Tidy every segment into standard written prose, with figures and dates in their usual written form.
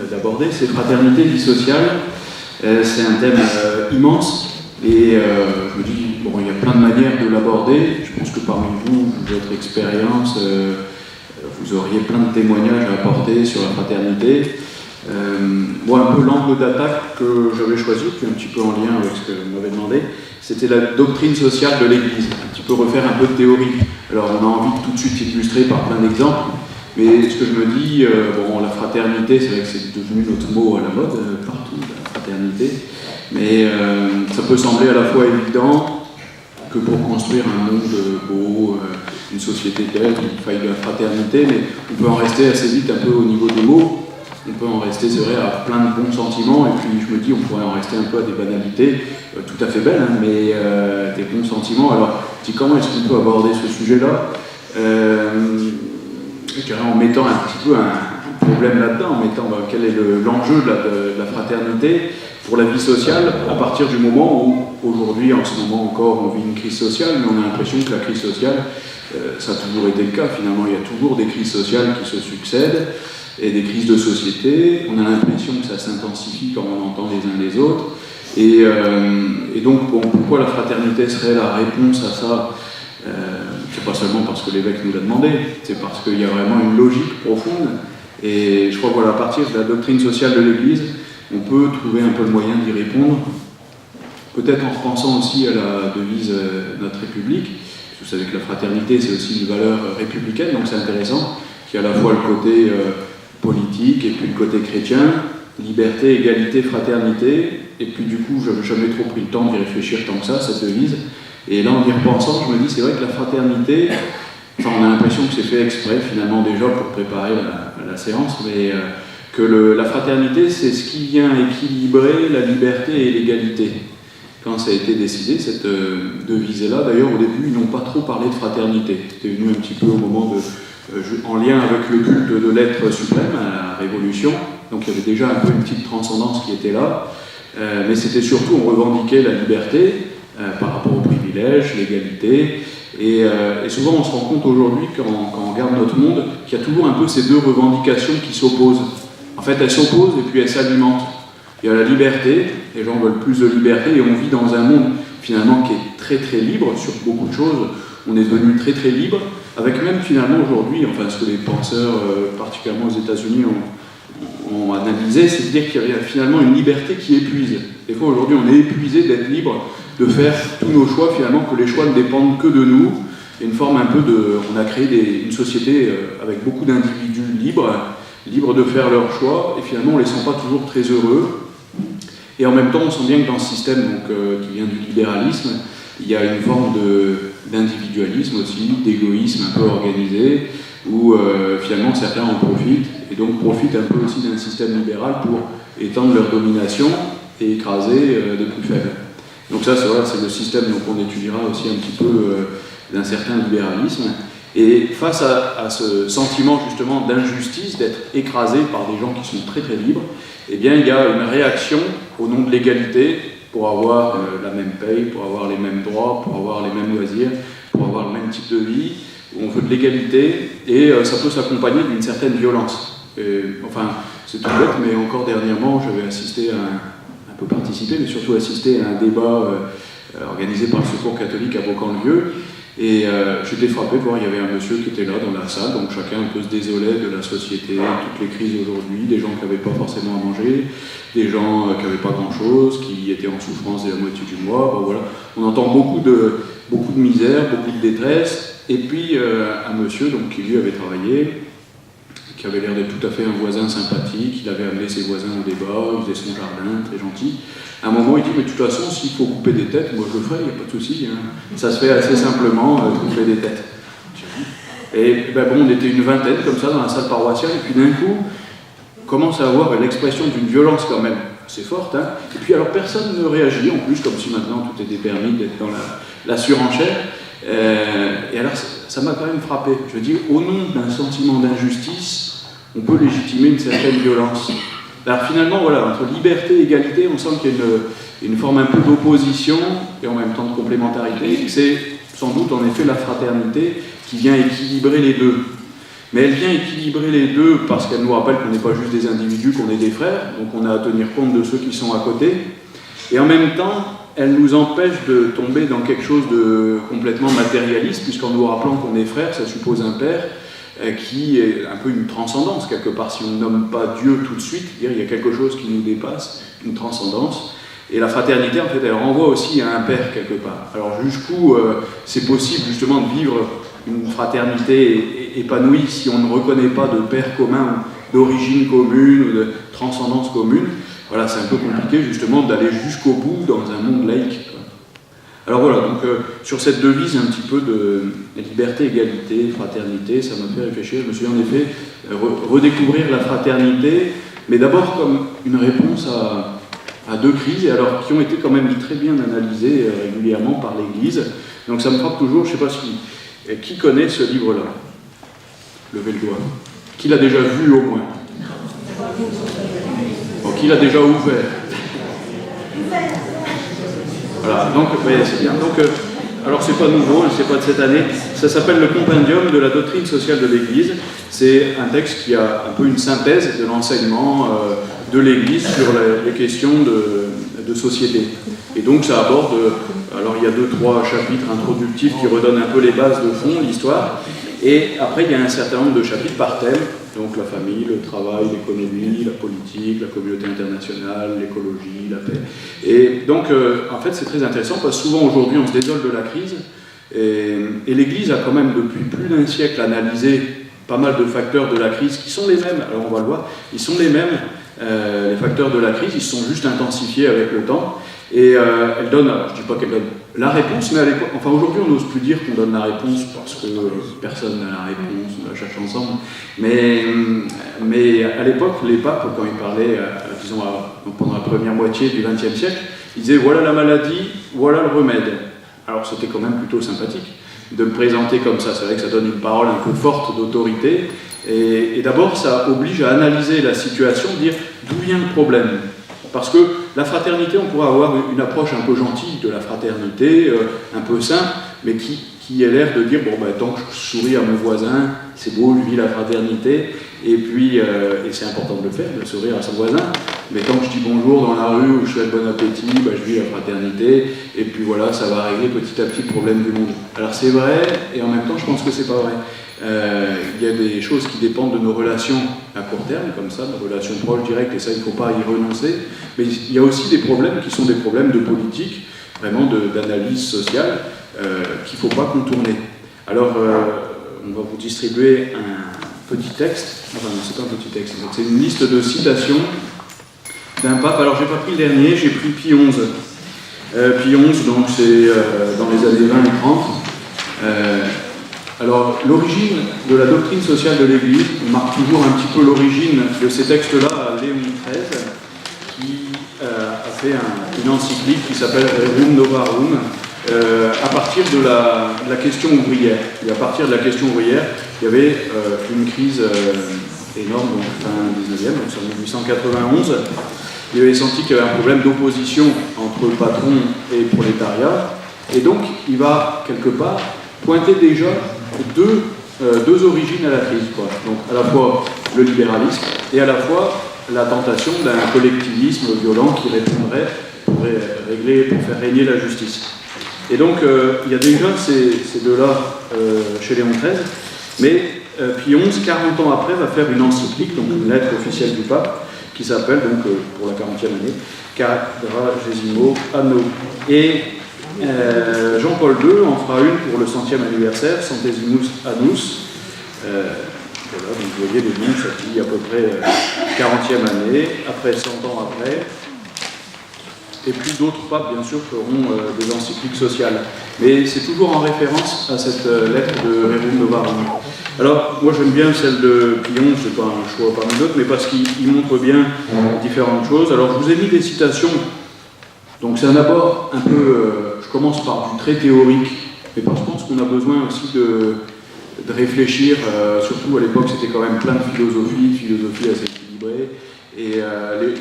d'aborder, c'est fraternité, vie sociale. C'est un thème immense et je me dis, bon, il y a plein de manières de l'aborder. Je pense que parmi vous, votre expérience, vous auriez plein de témoignages à apporter sur la fraternité. Moi, un peu l'angle d'attaque que j'avais choisi, qui est un petit peu en lien avec ce que vous m'avez demandé, c'était la doctrine sociale de l'Église, un petit peu refaire un peu de théorie. Alors on a envie de tout de suite illustrer par plein d'exemples, mais ce que je me dis, bon, la fraternité, c'est vrai que c'est devenu notre mot à la mode, partout, la fraternité, mais ça peut sembler à la fois évident que pour construire un monde beau, une société telle, il faille de la fraternité, mais on peut en rester assez vite un peu au niveau des mots. On peut en rester, c'est vrai, à plein de bons sentiments, et puis je me dis, on pourrait en rester un peu à des banalités, tout à fait belles, hein, mais des bons sentiments. Alors, je dis, comment est-ce qu'on peut aborder ce sujet-là je dirais en mettant un petit peu un problème là-dedans, en mettant quel est l'enjeu de la fraternité pour la vie sociale, à partir du moment où, aujourd'hui, en ce moment encore, on vit une crise sociale, mais on a l'impression que la crise sociale, ça a toujours été le cas, finalement, il y a toujours des crises sociales qui se succèdent, et des crises de société, on a l'impression que ça s'intensifie quand on entend les uns les autres, et donc bon, pourquoi la fraternité serait la réponse à ça? C'est pas seulement parce que l'évêque nous l'a demandé, c'est parce qu'il y a vraiment une logique profonde, et je crois qu'à partir de la doctrine sociale de l'Église, on peut trouver un peu le moyen d'y répondre, peut-être en repensant aussi à la devise de notre République. Vous savez que la fraternité, c'est aussi une valeur républicaine, donc c'est intéressant, qui a à la fois le côté politique et puis le côté chrétien, liberté, égalité, fraternité, et puis du coup je n'avais jamais trop pris le temps d'y réfléchir tant que ça, cette devise, et là en y repensant je me dis c'est vrai que la fraternité, enfin on a l'impression que c'est fait exprès finalement déjà pour préparer la séance, mais que la fraternité c'est ce qui vient équilibrer la liberté et l'égalité. Quand ça a été décidé, cette devise-là, d'ailleurs au début ils n'ont pas trop parlé de fraternité, c'était venu un petit peu au moment en lien avec le culte de l'être suprême à la Révolution, donc il y avait déjà un peu une petite transcendance qui était là, mais c'était surtout, on revendiquait la liberté par rapport aux privilèges, l'égalité, et souvent on se rend compte aujourd'hui, quand on regarde notre monde, qu'il y a toujours un peu ces deux revendications qui s'opposent. En fait, elles s'opposent et puis elles s'alimentent. Il y a la liberté, les gens veulent plus de liberté, et on vit dans un monde finalement qui est très très libre sur beaucoup de choses, on est devenu très très libre, avec même finalement aujourd'hui, enfin ce que les penseurs, particulièrement aux États-Unis, ont analysé, c'est de dire qu'il y a finalement une liberté qui épuise. Des fois aujourd'hui on est épuisé d'être libre, de faire tous nos choix, finalement que les choix ne dépendent que de nous. Il y a une forme un peu on a créé une société avec beaucoup d'individus libres de faire leurs choix, et finalement on ne les sent pas toujours très heureux. Et en même temps on sent bien que dans ce système qui vient du libéralisme, il y a une forme d'individualisme aussi, d'égoïsme un peu organisé, où finalement certains en profitent, et donc profitent un peu aussi d'un système libéral pour étendre leur domination et écraser des plus faibles. Donc ça, c'est le système qu'on étudiera aussi un petit peu d'un certain libéralisme. Et face à ce sentiment justement d'injustice, d'être écrasé par des gens qui sont très très libres, eh bien il y a une réaction au nom de l'égalité, pour avoir la même paye, pour avoir les mêmes droits, pour avoir les mêmes loisirs, pour avoir le même type de vie, où on veut de l'égalité, et ça peut s'accompagner d'une certaine violence. Enfin, c'est tout bête, mais encore dernièrement, j'avais assisté un peu participé, mais surtout assisté à un débat organisé par le Secours catholique à Beaucamp-le-Vieux, et j'étais frappé de voir, il y avait un monsieur qui était là dans la salle, donc chacun un peu se désolait de la société, toutes les crises aujourd'hui, des gens qui n'avaient pas forcément à manger, des gens qui n'avaient pas grand-chose, qui étaient en souffrance dès la moitié du mois, bon, voilà. On entend beaucoup de misère, beaucoup de détresse, et puis un monsieur donc, qui lui avait travaillé, qui avait l'air d'être tout à fait un voisin sympathique, il avait amené ses voisins au débat, il faisait son jardin, très gentil. À un moment, il dit, mais de toute façon, s'il faut couper des têtes, moi je le ferai, il n'y a pas de souci. Hein. Ça se fait assez simplement, couper des têtes. Et ben bon, on était une vingtaine comme ça dans la salle paroissiale, et puis d'un coup, on commence à avoir l'expression d'une violence quand même assez forte. Hein. Et puis alors personne ne réagit, en plus, comme si maintenant tout était permis d'être dans la surenchère. Et alors ça m'a quand même frappé. Je dis, au nom d'un sentiment d'injustice, on peut légitimer une certaine violence. Alors finalement, voilà, entre liberté et égalité, on sent qu'il y a une forme un peu d'opposition et en même temps de complémentarité. C'est sans doute en effet la fraternité qui vient équilibrer les deux. Mais elle vient équilibrer les deux parce qu'elle nous rappelle qu'on n'est pas juste des individus, qu'on est des frères, donc on a à tenir compte de ceux qui sont à côté. Et en même temps, elle nous empêche de tomber dans quelque chose de complètement matérialiste, puisqu'en nous rappelant qu'on est frères, ça suppose un père qui est un peu une transcendance quelque part. Si on ne nomme pas Dieu tout de suite, il y a quelque chose qui nous dépasse, une transcendance. Et la fraternité, en fait, elle renvoie aussi à un père quelque part. Alors jusqu'où c'est possible justement de vivre une fraternité épanouie si on ne reconnaît pas de père commun, d'origine commune ou de transcendance commune. Voilà, c'est un peu compliqué justement d'aller jusqu'au bout dans un monde laïque. Alors voilà, donc sur cette devise un petit peu de liberté, égalité, fraternité, ça m'a fait réfléchir. Je me suis en effet redécouvrir la fraternité, mais d'abord comme une réponse à deux crises, et alors qui ont été quand même très bien analysées régulièrement par l'Église. Donc ça me frappe toujours, je ne sais pas qui connaît ce livre-là. Levez le doigt. Qui l'a déjà vu au moins? Bon, qui l'a déjà ouvert? Voilà, donc c'est bien. Donc, alors c'est pas nouveau, c'est pas de cette année. Ça s'appelle le Compendium de la doctrine sociale de l'Église. C'est un texte qui a un peu une synthèse de l'enseignement de l'Église sur les questions de société. Et donc ça aborde, alors il y a 2-3 chapitres introductifs qui redonnent un peu les bases de fond, l'histoire. Et après il y a un certain nombre de chapitres par thème. Donc la famille, le travail, l'économie, la politique, la communauté internationale, l'écologie, la paix. Et donc, en fait, c'est très intéressant parce que souvent aujourd'hui, on se désole de la crise. Et l'Église a quand même, depuis plus d'un siècle, analysé pas mal de facteurs de la crise qui sont les mêmes. Alors on va le voir, ils sont les mêmes, les facteurs de la crise, ils sont juste intensifiés avec le temps. Et elle donne, alors je ne dis pas qu'elle donne la réponse, mais à l'époque, enfin aujourd'hui on n'ose plus dire qu'on donne la réponse parce que personne n'a la réponse, on la cherche ensemble. Mais à l'époque, les papes, quand ils parlaient, disons pendant la première moitié du XXe siècle, ils disaient voilà la maladie, voilà le remède. Alors c'était quand même plutôt sympathique de le présenter comme ça. C'est vrai que ça donne une parole un peu forte d'autorité. Et d'abord, ça oblige à analyser la situation, dire d'où vient le problème. Parce que la fraternité, on pourrait avoir une approche un peu gentille de la fraternité, un peu simple, mais qui a l'air de dire, bon, ben, tant que je souris à mon voisin, c'est beau, lui, la fraternité, et puis, et c'est important de le faire, de sourire à son voisin, mais tant que je dis bonjour dans la rue ou je souhaite bon appétit, ben, je vis la fraternité, et puis voilà, ça va régler petit à petit le problème du monde. Alors c'est vrai, et en même temps, je pense que c'est pas vrai. Il y a des choses qui dépendent de nos relations à court terme, comme ça, nos relations proches, directes, et ça, il ne faut pas y renoncer. Mais il y a aussi des problèmes qui sont des problèmes de politique, vraiment d'analyse sociale, qu'il ne faut pas contourner. Alors, on va vous distribuer un petit texte, enfin non, c'est pas un petit texte, c'est une liste de citations d'un pape. Alors, j'ai pas pris le dernier, j'ai pris Pie XI. Pie XI, donc c'est dans les années 20 et 30. Alors, l'origine de la doctrine sociale de l'Église, on marque toujours un petit peu l'origine de ces textes-là à Léon XIII, qui a fait une encyclique qui s'appelle Rerum Novarum, à partir de la question ouvrière. Et à partir de la question ouvrière, il y avait une crise énorme, donc fin 19e, donc en 1891. Il avait senti qu'il y avait un problème d'opposition entre patron et prolétariat. Et donc, il va, quelque part, pointer déjà deux origines à la crise, quoi. Donc à la fois le libéralisme et à la fois la tentation d'un collectivisme violent qui répondrait pour faire régner la justice. Et donc il y a déjà ces deux-là chez Léon XIII, mais Pie XI, 40 ans après, va faire une encyclique, donc une lettre officielle du pape, qui s'appelle, donc pour la 40e année, Quadragesimo Anno. Et Jean-Paul II en fera une pour le 100e anniversaire, Centesimus Annus. Voilà, donc vous voyez les noms, ça dit à peu près 40e année, après 100 ans après. Et puis d'autres papes, bien sûr, feront des encycliques sociales. Mais c'est toujours en référence à cette lettre de Rerum Novarum. Alors, moi j'aime bien celle de Pie XI, c'est pas un choix parmi d'autres, mais parce qu'il montre bien différentes choses. Alors, je vous ai mis des citations. Donc c'est un abord un peu, je commence par du très théorique, mais parce que je pense qu'on a besoin aussi de réfléchir, surtout à l'époque c'était quand même plein de philosophie assez équilibrée, et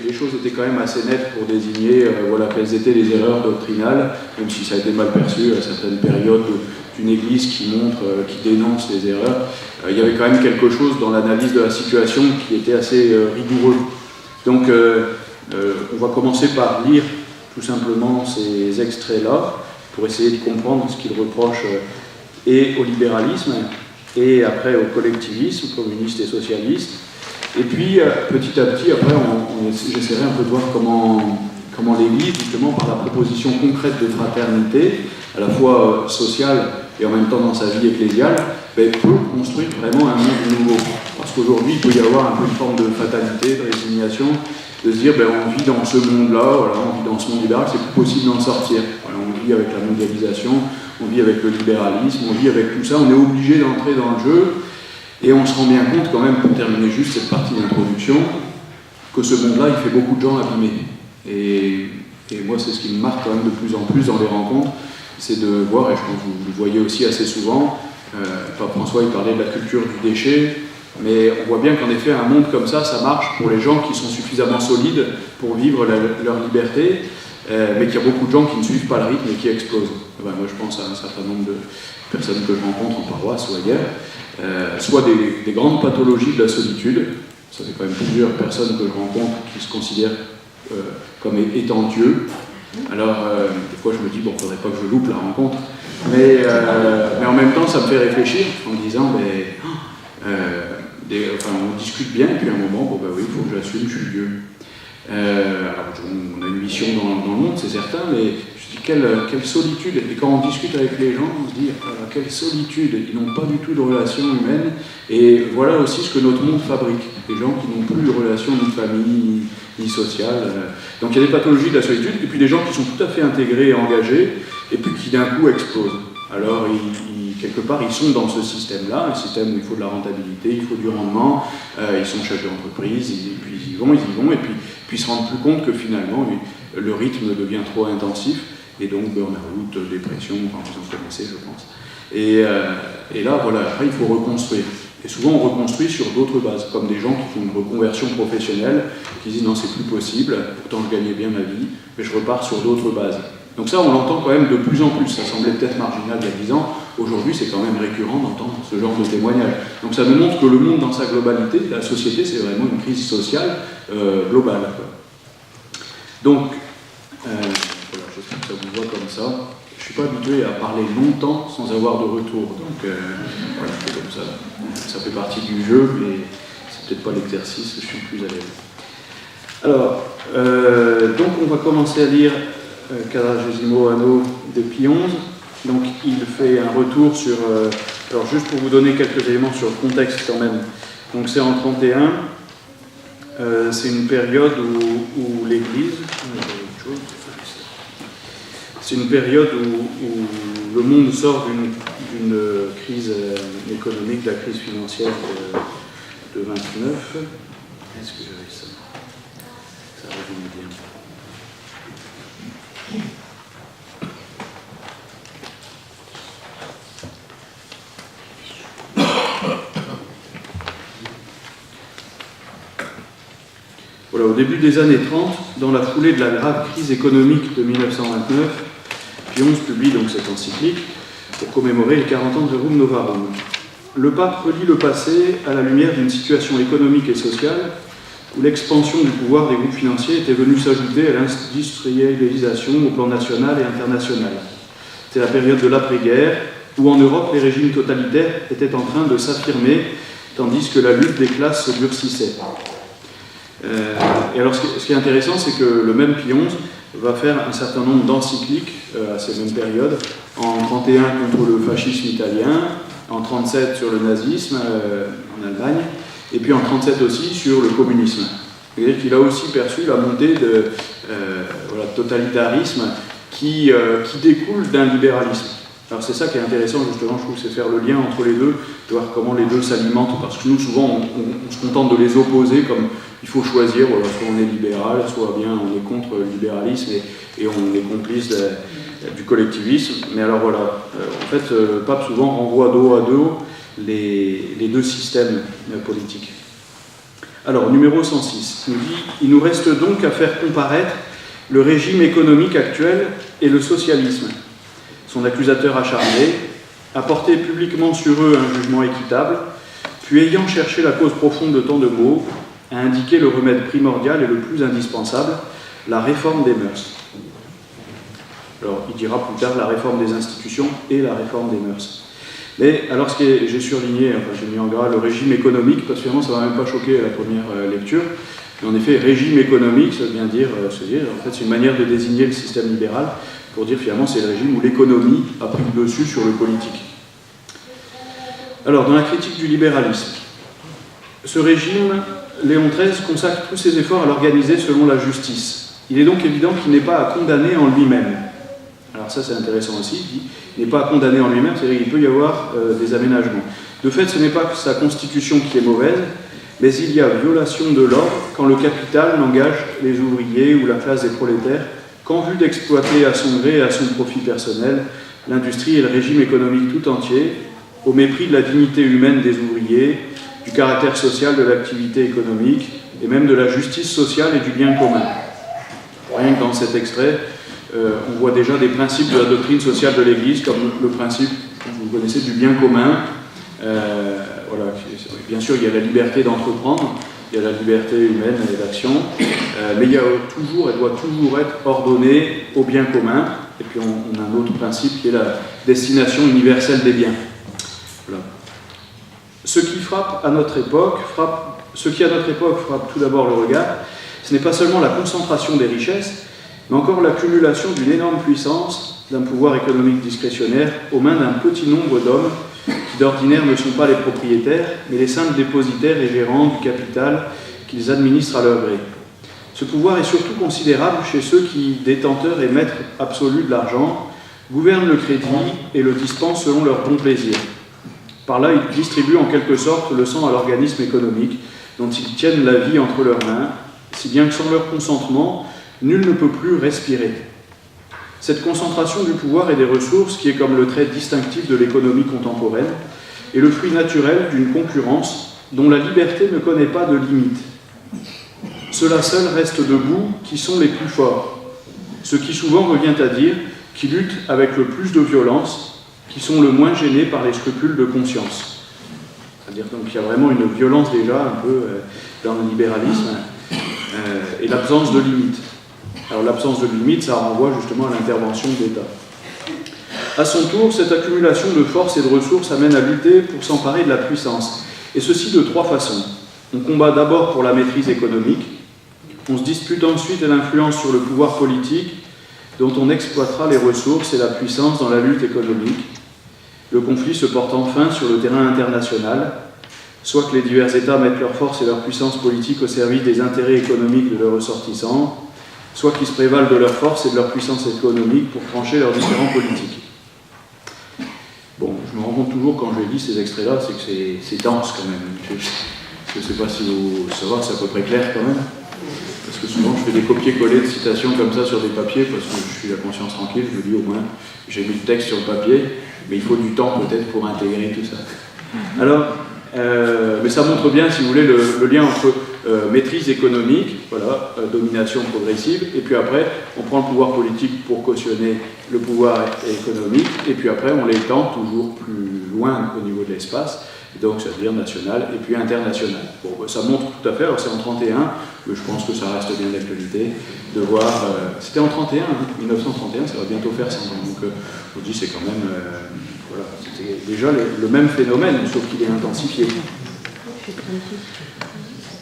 les choses étaient quand même assez nettes pour désigner voilà, quelles étaient les erreurs doctrinales, même si ça a été mal perçu à certaines périodes d'une église qui montre, qui dénonce les erreurs. Il y avait quand même quelque chose dans l'analyse de la situation qui était assez rigoureux. Donc on va commencer par lire tout simplement ces extraits-là pour essayer de comprendre ce qu'ils reprochent et au libéralisme et après au collectivisme, communiste et socialiste. Et puis petit à petit, après, j'essaierai un peu de voir comment l'Église, justement, par la proposition concrète de fraternité, à la fois sociale et en même temps dans sa vie ecclésiale, peut construire vraiment un monde nouveau. Parce qu'aujourd'hui, il peut y avoir un peu une forme de fatalité, de résignation, de se dire on vit dans ce monde-là, voilà, on vit dans ce monde libéral, c'est plus possible d'en sortir. Voilà, on vit avec la mondialisation, on vit avec le libéralisme, on vit avec tout ça, on est obligé d'entrer dans le jeu, et on se rend bien compte quand même, pour terminer juste cette partie d'introduction, que ce monde-là, il fait beaucoup de gens abîmés. Et moi, c'est ce qui me marque quand même de plus en plus dans les rencontres, c'est de voir, et je pense que vous le voyez aussi assez souvent, Pape François, il parlait de la culture du déchet, mais on voit bien qu'en effet, un monde comme ça marche pour les gens qui sont suffisamment solides pour vivre leur liberté, mais qu'il y a beaucoup de gens qui ne suivent pas le rythme et qui explosent. Moi, je pense à un certain nombre de personnes que je rencontre en paroisse ou ailleurs, soit des grandes pathologies de la solitude. Ça fait quand même plusieurs personnes que je rencontre qui se considèrent comme étant Dieu. Alors, des fois, je me dis, il ne faudrait pas que je loupe la rencontre. Mais en même temps, ça me fait réfléchir en me disant, on discute bien, et puis à un moment, oui, il faut que j'assume, je suis Dieu. Alors, on a une mission dans le monde, c'est certain, mais je dis, quelle solitude. Et quand on discute avec les gens, on se dit, quelle solitude. Ils n'ont pas du tout de relation humaine. Et voilà aussi ce que notre monde fabrique. Des gens qui n'ont plus de relation ni de famille, ni sociale. Donc il y a des pathologies de la solitude, et puis des gens qui sont tout à fait intégrés et engagés, et puis qui d'un coup explosent. Alors, quelque part, ils sont dans ce système-là, un système où il faut de la rentabilité, il faut du rendement, ils sont chefs d'entreprise, puis ils y vont, et puis ils se rendent plus compte que finalement, le rythme devient trop intensif, et donc burn-out, dépression, enfin, vous en connaissez, je pense. Et là, voilà, après, il faut reconstruire. Et souvent, on reconstruit sur d'autres bases, comme des gens qui font une reconversion professionnelle, qui disent non, c'est plus possible, pourtant je gagnais bien ma vie, mais je repars sur d'autres bases. Donc ça, on l'entend quand même de plus en plus. Ça semblait peut-être marginal il y a 10 ans. Aujourd'hui, c'est quand même récurrent d'entendre ce genre de témoignage. Donc ça nous montre que le monde dans sa globalité, la société, c'est vraiment une crise sociale globale. Donc, voilà, j'espère que ça vous voit comme ça. Je ne suis pas habitué à parler longtemps sans avoir de retour. Donc, voilà, c'est comme ça. Ça fait partie du jeu, mais c'est peut-être pas l'exercice, je suis plus à l'aise. Alors, donc on va commencer à lire Quadragesimo Anno de Pie XI. Donc il fait un retour sur... alors juste pour vous donner quelques éléments sur le contexte quand même. Donc c'est en 31, c'est une période où l'Église... C'est une période où le monde sort d'une crise économique, de la crise financière de 29. Est-ce que j'avais ça? Ça résume bien. Voilà, au début des années 30, dans la foulée de la grave crise économique de 1929, Pie XI publie donc cette encyclique pour commémorer les 40 ans de Rerum Novarum. Le pape relie le passé à la lumière d'une situation économique et sociale où l'expansion du pouvoir des groupes financiers était venue s'ajouter à l'industrialisation au plan national et international. C'est la période de l'après-guerre où en Europe les régimes totalitaires étaient en train de s'affirmer tandis que la lutte des classes se durcissait. Et alors ce qui est intéressant, c'est que le même Pie XI va faire un certain nombre d'encycliques à ces mêmes périodes, en 31 contre le fascisme italien, en 37 sur le nazisme en Allemagne, et puis en 37 aussi sur le communisme. C'est-à-dire qu'il a aussi perçu la montée de totalitarisme qui découle d'un libéralisme. Alors c'est ça qui est intéressant justement, je trouve, c'est faire le lien entre les deux, de voir comment les deux s'alimentent, parce que nous souvent on se contente de les opposer comme il faut choisir, voilà, soit on est libéral, soit bien on est contre le libéralisme et on est complice du collectivisme. Mais alors voilà, en fait le pape souvent renvoie dos à dos les deux systèmes politiques. Alors numéro 106 nous dit « Il nous reste donc à faire comparaître le régime économique actuel et le socialisme. Son accusateur acharné a porté publiquement sur eux un jugement équitable, puis ayant cherché la cause profonde de tant de maux, a indiqué le remède primordial et le plus indispensable, la réforme des mœurs. Alors, il dira plus tard la réforme des institutions et la réforme des mœurs. Mais alors, j'ai surligné, enfin j'ai mis en gras le régime économique, parce que finalement ça ne va même pas choquer à la première lecture. Mais en effet, régime économique, ça veut bien dire, en fait, c'est une manière de désigner le système libéral pour dire finalement c'est le régime où l'économie a pris le dessus sur le politique. Alors, dans la critique du libéralisme, ce régime, Léon XIII consacre tous ses efforts à l'organiser selon la justice. Il est donc évident qu'il n'est pas à condamner en lui-même. Alors ça c'est intéressant aussi, il n'est pas à condamner en lui-même, c'est-à-dire qu'il peut y avoir des aménagements. De fait, ce n'est pas sa constitution qui est mauvaise, mais il y a violation de l'ordre quand le capital n'engage les ouvriers ou la classe des prolétaires qu'en vue d'exploiter à son gré et à son profit personnel l'industrie et le régime économique tout entier, au mépris de la dignité humaine des ouvriers, du caractère social de l'activité économique et même de la justice sociale et du bien commun. Rien que dans cet extrait, on voit déjà des principes de la doctrine sociale de l'Église, comme le principe, vous connaissez, du bien commun. Voilà. Bien sûr, il y a la liberté d'entreprendre, il y a la liberté humaine et d'action, mais il y a toujours, elle doit toujours être ordonnée au bien commun. Et puis on a un autre principe qui est la destination universelle des biens. Voilà. Ce qui à notre époque frappe tout d'abord le regard, ce n'est pas seulement la concentration des richesses, mais encore l'accumulation d'une énorme puissance, d'un pouvoir économique discrétionnaire aux mains d'un petit nombre d'hommes qui d'ordinaire ne sont pas les propriétaires, mais les simples dépositaires et gérants du capital qu'ils administrent à leur gré. Ce pouvoir est surtout considérable chez ceux qui, détenteurs et maîtres absolus de l'argent, gouvernent le crédit et le dispensent selon leur bon plaisir. Par là, ils distribuent en quelque sorte le sang à l'organisme économique dont ils tiennent la vie entre leurs mains, si bien que sans leur consentement, nul ne peut plus respirer. Cette concentration du pouvoir et des ressources, qui est comme le trait distinctif de l'économie contemporaine, est le fruit naturel d'une concurrence dont la liberté ne connaît pas de limite. Ceux-là seuls restent debout qui sont les plus forts, ce qui souvent revient à dire qui luttent avec le plus de violence, qui sont le moins gênés par les scrupules de conscience. C'est-à-dire qu'il y a vraiment une violence déjà un peu dans le libéralisme et l'absence de limite. Alors l'absence de limite, ça renvoie justement à l'intervention de l'État. À son tour, cette accumulation de forces et de ressources amène à lutter pour s'emparer de la puissance. Et ceci de trois façons. On combat d'abord pour la maîtrise économique, on se dispute ensuite de l'influence sur le pouvoir politique, dont on exploitera les ressources et la puissance dans la lutte économique. Le conflit se porte enfin sur le terrain international, soit que les divers États mettent leurs forces et leur puissance politique au service des intérêts économiques de leurs ressortissants, soit qu'ils se prévalent de leurs forces et de leur puissance économique pour trancher leurs différends politiques. Bon, je me rends compte toujours quand je lis ces extraits-là, c'est que c'est dense quand même. Je ne sais pas si ça va, c'est à peu près clair quand même. Parce que souvent je fais des copier-coller de citations comme ça sur des papiers, parce que je suis la conscience tranquille, je me dis au moins j'ai mis le texte sur le papier, mais il faut du temps peut-être pour intégrer tout ça. Alors, mais ça montre bien, si vous voulez, le lien entre maîtrise économique, voilà, domination progressive, et puis après, on prend le pouvoir politique pour cautionner le pouvoir économique, et puis après, on l'étend toujours plus loin au niveau de l'espace, donc ça devient national, et puis international. Bon, ça montre tout à fait, alors c'est en 31, mais je pense que ça reste bien d'actualité, de voir, c'était en 31, 1931, ça va bientôt faire 100 ans, donc je vous dis, c'est quand même, voilà, c'était déjà le même phénomène, sauf qu'il est intensifié.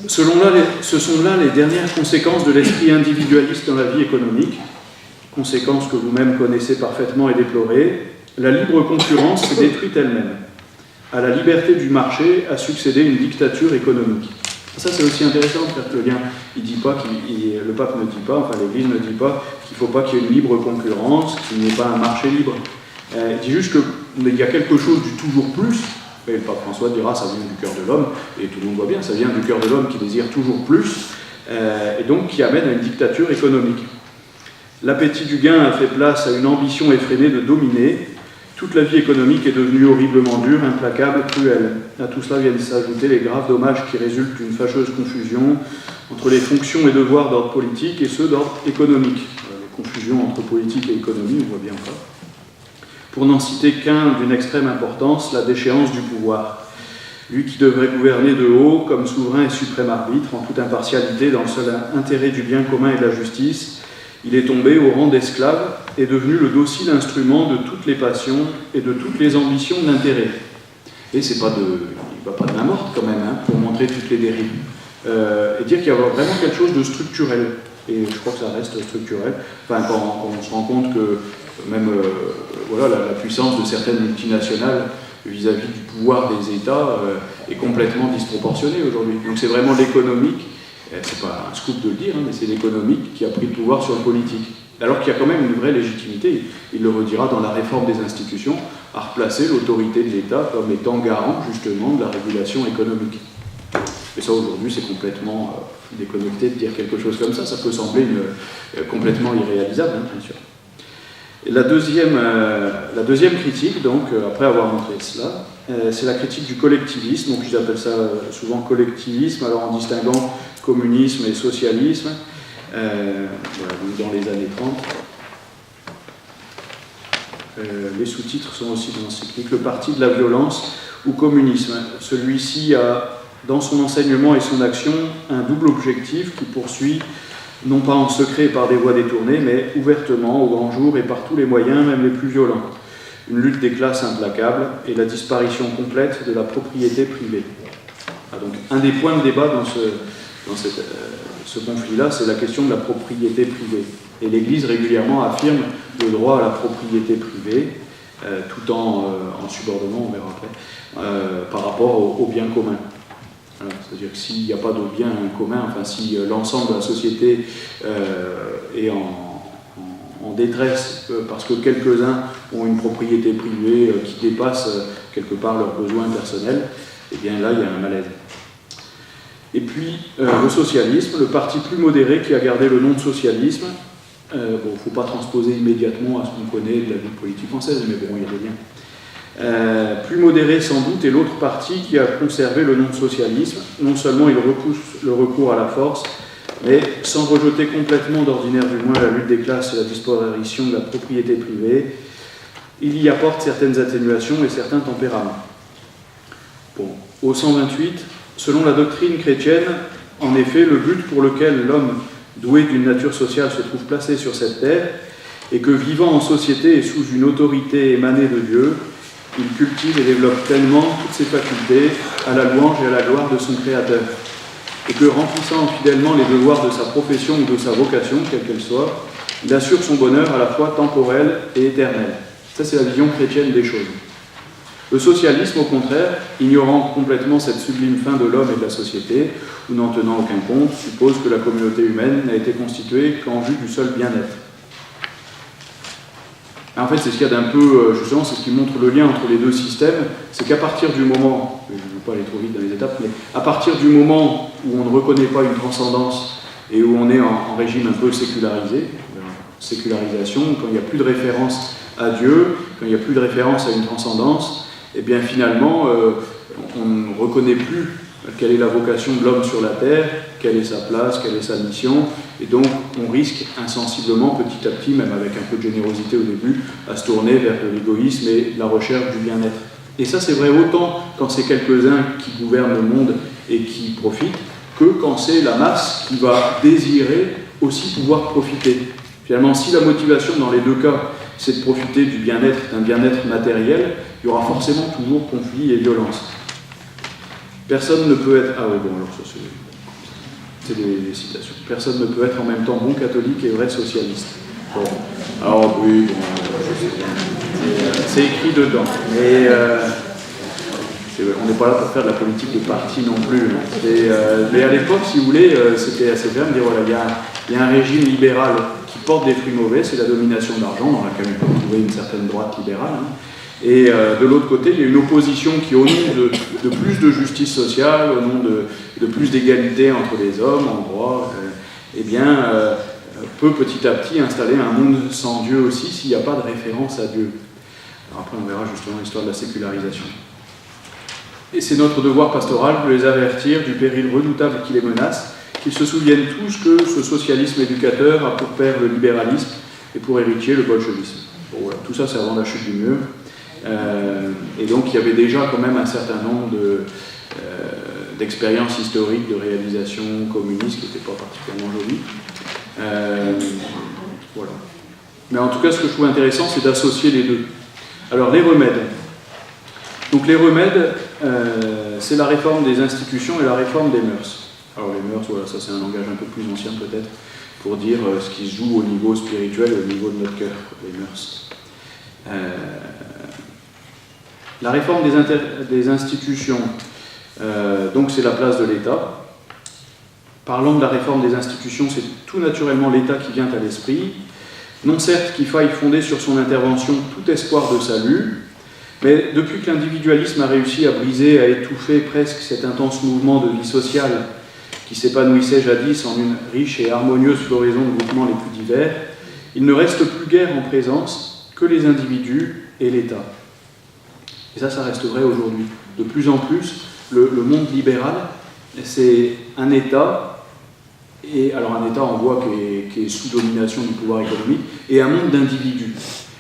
Ce sont là les dernières conséquences de l'esprit individualiste dans la vie économique, conséquences que vous-même connaissez parfaitement et déplorez. La libre concurrence s'est détruite elle-même. À la liberté du marché a succédé une dictature économique. Ça, c'est aussi intéressant, parce que le lien, le pape ne dit pas, enfin l'Église ne dit pas qu'il ne faut pas qu'il y ait une libre concurrence, qu'il n'y ait pas un marché libre. Il dit juste qu'il y a quelque chose du toujours plus. Et le pape François dira ça vient du cœur de l'homme, et tout le monde voit bien, ça vient du cœur de l'homme qui désire toujours plus, et donc qui amène à une dictature économique. L'appétit du gain a fait place à une ambition effrénée de dominer. Toute la vie économique est devenue horriblement dure, implacable, cruelle. À tout cela viennent s'ajouter les graves dommages qui résultent d'une fâcheuse confusion entre les fonctions et devoirs d'ordre politique et ceux d'ordre économique. Les confusions entre politique et économie, on voit bien ça. pour n'en citer qu'un d'une extrême importance, la déchéance du pouvoir. Lui qui devrait gouverner de haut comme souverain et suprême arbitre, en toute impartialité, dans le seul intérêt du bien commun et de la justice, il est tombé au rang d'esclave et devenu le docile instrument de toutes les passions et de toutes les ambitions d'intérêt. Et il ne va pas de la morte quand même, hein, pour montrer toutes les dérives. Et dire qu'il y a vraiment quelque chose de structurel. Et je crois que ça reste structurel. Enfin, quand on se rend compte que même voilà, la puissance de certaines multinationales vis-à-vis du pouvoir des États est complètement disproportionnée aujourd'hui. Donc c'est vraiment l'économique, c'est pas un scoop de le dire, hein, mais c'est l'économique qui a pris le pouvoir sur le politique. Alors qu'il y a quand même une vraie légitimité, il le redira dans la réforme des institutions, à replacer l'autorité de l'État comme étant garant justement de la régulation économique. Et ça aujourd'hui c'est complètement déconnecté de dire quelque chose comme ça peut sembler complètement irréalisable, hein, bien sûr. Et la deuxième critique, donc, après avoir montré cela, c'est la critique du collectivisme, donc ils appellent ça souvent collectivisme, alors en distinguant communisme et socialisme, voilà, dans les années 30. Les sous-titres sont aussi dans l'encyclique, le parti de la violence ou communisme. Celui-ci a, dans son enseignement et son action, un double objectif qui poursuit, non pas en secret et par des voies détournées, mais ouvertement, au grand jour et par tous les moyens, même les plus violents. Une lutte des classes implacable et la disparition complète de la propriété privée. Ah, donc, un des points de débat dans ce conflit-là, c'est la question de la propriété privée. Et l'Église régulièrement affirme le droit à la propriété privée, tout en subordonnant, on verra après, par rapport au bien commun. Voilà, c'est-à-dire que s'il n'y a pas de bien commun, enfin si l'ensemble de la société est en détresse parce que quelques-uns ont une propriété privée qui dépasse quelque part leurs besoins personnels, et bien là il y a un malaise. Et puis le socialisme, le parti plus modéré qui a gardé le nom de socialisme, bon, il ne faut pas transposer immédiatement à ce qu'on connaît de la vie politique française, mais bon, il y a des liens. Plus modéré sans doute est l'autre parti qui a conservé le nom de socialisme. Non seulement il repousse le recours à la force, mais sans rejeter complètement, d'ordinaire du moins, la lutte des classes et la disparition de la propriété privée, il y apporte certaines atténuations et certains tempéraments. Bon, au 128, selon la doctrine chrétienne, en effet, le but pour lequel l'homme doué d'une nature sociale se trouve placé sur cette terre est que, vivant en société et sous une autorité émanée de Dieu, il cultive et développe pleinement toutes ses facultés à la louange et à la gloire de son Créateur. Et que, remplissant fidèlement les devoirs de sa profession ou de sa vocation, quelle qu'elle soit, il assure son bonheur à la fois temporel et éternel. Ça, c'est la vision chrétienne des choses. Le socialisme, au contraire, ignorant complètement cette sublime fin de l'homme et de la société, ou n'en tenant aucun compte, suppose que la communauté humaine n'a été constituée qu'en vue du seul bien-être. En fait, c'est ce qu'il y a d'un peu, justement, c'est ce qui montre le lien entre les deux systèmes, c'est qu'à partir du moment, je ne veux pas aller trop vite dans les étapes, mais à partir du moment où on ne reconnaît pas une transcendance et où on est en régime un peu sécularisé, sécularisation, quand il n'y a plus de référence à Dieu, quand il n'y a plus de référence à une transcendance, et bien finalement, on ne reconnaît plus quelle est la vocation de l'homme sur la terre, quelle est sa place, quelle est sa mission, et donc on risque insensiblement, petit à petit, même avec un peu de générosité au début, à se tourner vers de l'égoïsme et la recherche du bien-être. Et ça, c'est vrai autant quand c'est quelques-uns qui gouvernent le monde et qui profitent, que quand c'est la masse qui va désirer aussi pouvoir profiter. Finalement, si la motivation dans les deux cas, c'est de profiter du bien-être, d'un bien-être matériel, il y aura forcément toujours conflit et violence. Personne ne peut être... Ah oui, bon, alors ça c'est des citations. Personne ne peut être en même temps bon catholique et vrai socialiste. Bon. Alors oui, bon, c'est écrit dedans. Mais on n'est pas là pour faire de la politique de parti non plus. Mais à l'époque, si vous voulez, c'était assez ferme de dire voilà, il y a un régime libéral qui porte des fruits mauvais, c'est la domination de l'argent, dans laquelle on peut trouver une certaine droite libérale. Hein. Et de l'autre côté, il y a une opposition qui, au nom de plus de justice sociale, au nom de plus d'égalité entre les hommes en droit, peut petit à petit installer un monde sans Dieu aussi, s'il n'y a pas de référence à Dieu. Alors après, on verra justement l'histoire de la sécularisation. Et c'est notre devoir pastoral de les avertir du péril redoutable qui les menace, qu'ils se souviennent tous que ce socialisme éducateur a pour père le libéralisme et pour héritier le bolchevisme. Bon, voilà, tout ça c'est avant la chute du mur. Et donc il y avait déjà quand même un certain nombre d'expériences historiques de réalisation communiste qui n'étaient pas particulièrement jolies. Voilà. Mais en tout cas, ce que je trouve intéressant, c'est d'associer les deux. Alors, les remèdes. Donc, les remèdes, c'est la réforme des institutions et la réforme des mœurs. Alors, les mœurs, voilà, ça c'est un langage un peu plus ancien peut-être, pour dire ce qui se joue au niveau spirituel, au niveau de notre cœur, les mœurs. La réforme des institutions, donc c'est la place de l'État. Parlant de la réforme des institutions, c'est tout naturellement l'État qui vient à l'esprit. Non certes qu'il faille fonder sur son intervention tout espoir de salut, mais depuis que l'individualisme a réussi à briser, à étouffer presque cet intense mouvement de vie sociale qui s'épanouissait jadis en une riche et harmonieuse floraison de groupements les plus divers, il ne reste plus guère en présence que les individus et l'État. Et ça reste vrai aujourd'hui. De plus en plus, le monde libéral, c'est un État, et alors un État, on voit, qui est sous domination du pouvoir économique, et un monde d'individus.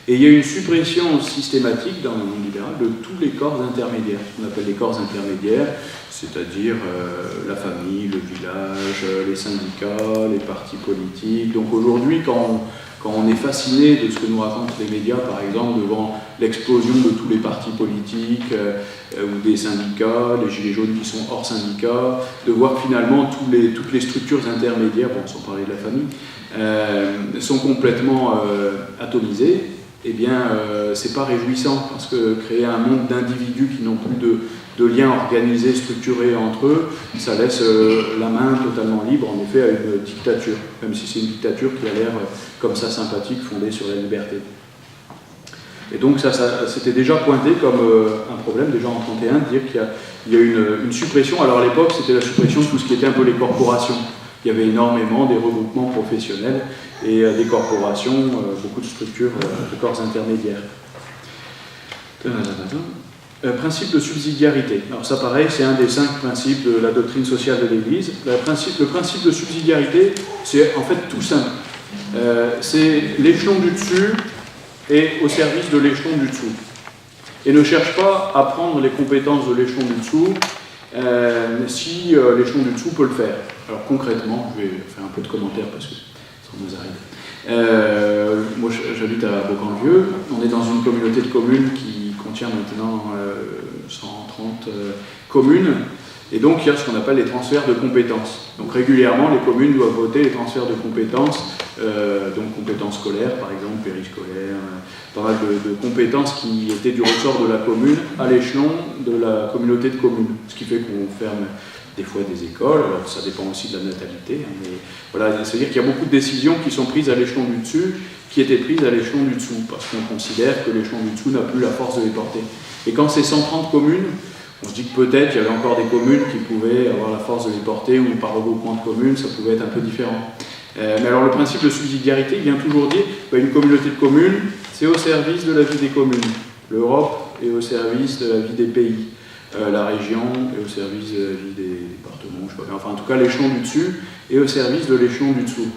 Et il y a une suppression systématique dans le monde libéral de tous les corps intermédiaires, ce qu'on appelle les corps intermédiaires, c'est-à-dire la famille, le village, les syndicats, les partis politiques. Donc aujourd'hui, quand on est fasciné de ce que nous racontent les médias, par exemple, devant l'explosion de tous les partis politiques ou des syndicats, les gilets jaunes qui sont hors syndicats, de voir finalement toutes les structures intermédiaires, bon, sans parler de la famille, sont complètement atomisées, eh bien, c'est pas réjouissant, parce que créer un monde d'individus qui n'ont plus de liens organisés, structurés entre eux, ça laisse la main totalement libre, en effet, à une dictature, même si c'est une dictature qui a l'air comme ça sympathique, fondée sur la liberté. Et donc ça c'était déjà pointé comme un problème, déjà en 1931, de dire qu'il y a une suppression. Alors à l'époque, c'était la suppression de tout ce qui était un peu les corporations. Il y avait énormément des regroupements professionnels et des corporations, beaucoup de structures de corps intermédiaires. Principe de subsidiarité. Alors ça pareil, c'est un des 5 principes de la doctrine sociale de l'Église. Le principe de subsidiarité, c'est en fait tout simple. C'est l'échelon du dessus et au service de l'échelon du dessous. Et ne cherche pas à prendre les compétences de l'échelon du dessous si l'échelon du dessous peut le faire. Alors concrètement, je vais faire un peu de commentaires parce que ça nous arrive. Moi j'habite à Beaucamp-le-Vieux, on est dans une communauté de communes qui contient maintenant 130 communes, et donc il y a ce qu'on appelle les transferts de compétences. Donc régulièrement les communes doivent voter les transferts de compétences, donc compétences scolaires par exemple, périscolaires, pas mal de compétences qui étaient du ressort de la commune à l'échelon de la communauté de communes, ce qui fait qu'on ferme des fois des écoles, alors ça dépend aussi de la natalité, hein, mais voilà, c'est-à-dire qu'il y a beaucoup de décisions qui sont prises à l'échelon du dessus, qui étaient prises à l'échelon du dessous, parce qu'on considère que l'échelon du dessous n'a plus la force de les porter. Et quand c'est 130 communes, on se dit que peut-être il y avait encore des communes qui pouvaient avoir la force de les porter, ou par regroupement de communes, ça pouvait être un peu différent. Mais alors le principe de subsidiarité, il vient toujours dire une communauté de communes, c'est au service de la vie des communes. L'Europe est au service de la vie des pays. La région est au service de la vie des départements, je sais pas, enfin en tout cas l'échelon du dessus est au service de l'échelon du dessous.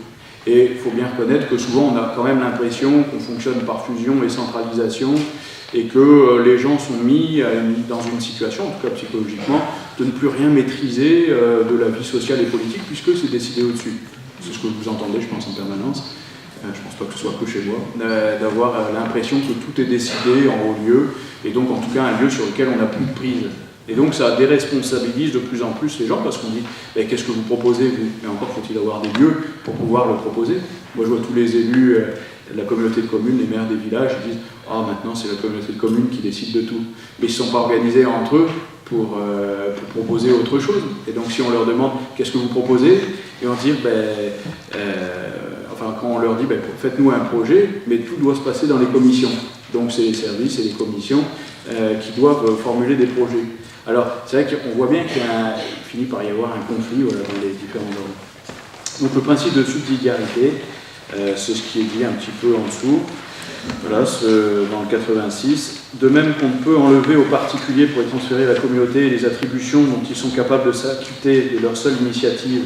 Et il faut bien reconnaître que souvent on a quand même l'impression qu'on fonctionne par fusion et centralisation, et que les gens sont mis dans une situation, en tout cas psychologiquement, de ne plus rien maîtriser de la vie sociale et politique, puisque c'est décidé au-dessus. C'est ce que vous entendez, je pense, en permanence. Je ne pense pas que ce soit que chez moi, d'avoir l'impression que tout est décidé en haut lieu, et donc en tout cas un lieu sur lequel on n'a plus de prise. Et donc ça déresponsabilise de plus en plus les gens, parce qu'on dit qu'est-ce que vous proposez, vous? Mais encore faut-il avoir des lieux pour pouvoir le proposer. Moi je vois tous les élus de la communauté de communes, les maires des villages, ils disent « Ah, maintenant c'est la communauté de communes qui décide de tout ». Mais ils ne sont pas organisés entre eux pour proposer autre chose. Et donc si on leur demande « Qu'est-ce que vous proposez ?» et on dit quand on leur dit faites-nous un projet, mais tout doit se passer dans les commissions. Donc c'est les services et les commissions qui doivent formuler des projets. Alors c'est vrai qu'on voit bien qu'il finit par y avoir un conflit dans les différents ordres. Donc le principe de subsidiarité, c'est ce qui est dit un petit peu en dessous, voilà, dans le 86. De même qu'on ne peut enlever aux particuliers pour y transférer à la communauté les attributions dont ils sont capables de s'acquitter de leur seule initiative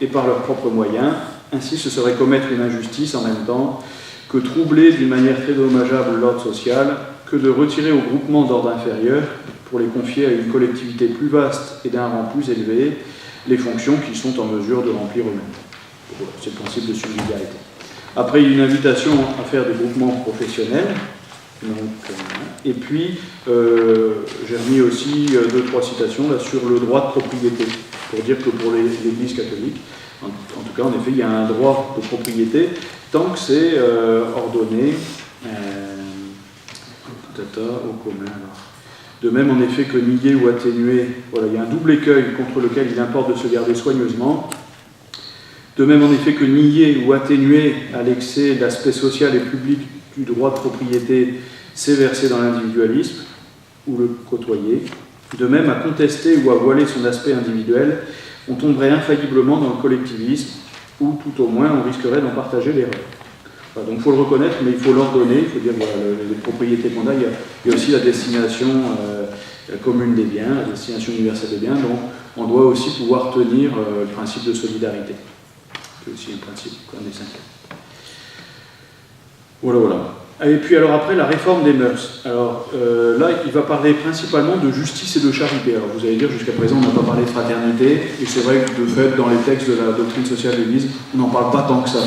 et par leurs propres moyens, ainsi ce serait commettre une injustice en même temps que troubler d'une manière très dommageable l'ordre social, que de retirer aux groupements d'ordre inférieur, pour les confier à une collectivité plus vaste et d'un rang plus élevé, les fonctions qu'ils sont en mesure de remplir eux-mêmes. Voilà, c'est le principe de subsidiarité. Après, il y a une invitation à faire des groupements professionnels. Donc, et puis, j'ai remis aussi 2-3 citations là, sur le droit de propriété, pour dire que pour l'Église catholique, en tout cas, en effet, il y a un droit de propriété, tant que c'est ordonné au commun. Alors. De même, en effet, que nier ou atténuer, voilà, il y a un double écueil contre lequel il importe de se garder soigneusement. De même, en effet, que nier ou atténuer à l'excès l'aspect social et public du droit de propriété, c'est verser dans l'individualisme ou le côtoyer. De même, à contester ou à voiler son aspect individuel, on tomberait infailliblement dans le collectivisme, ou tout au moins on risquerait d'en partager l'erreur. Voilà, donc il faut le reconnaître, mais il faut l'ordonner, il faut dire voilà, les propriétés qu'on a, il y a aussi la destination commune des biens, la destination universelle des biens, donc on doit aussi pouvoir tenir le principe de solidarité, qui est aussi un principe qu'on est cinquième. Voilà. Et puis alors après, la réforme des mœurs. Alors là, il va parler principalement de justice et de charité. Alors vous allez dire, jusqu'à présent, on n'a pas parlé de fraternité, et c'est vrai que de fait, dans les textes de la doctrine sociale de l'Église, on n'en parle pas tant que ça.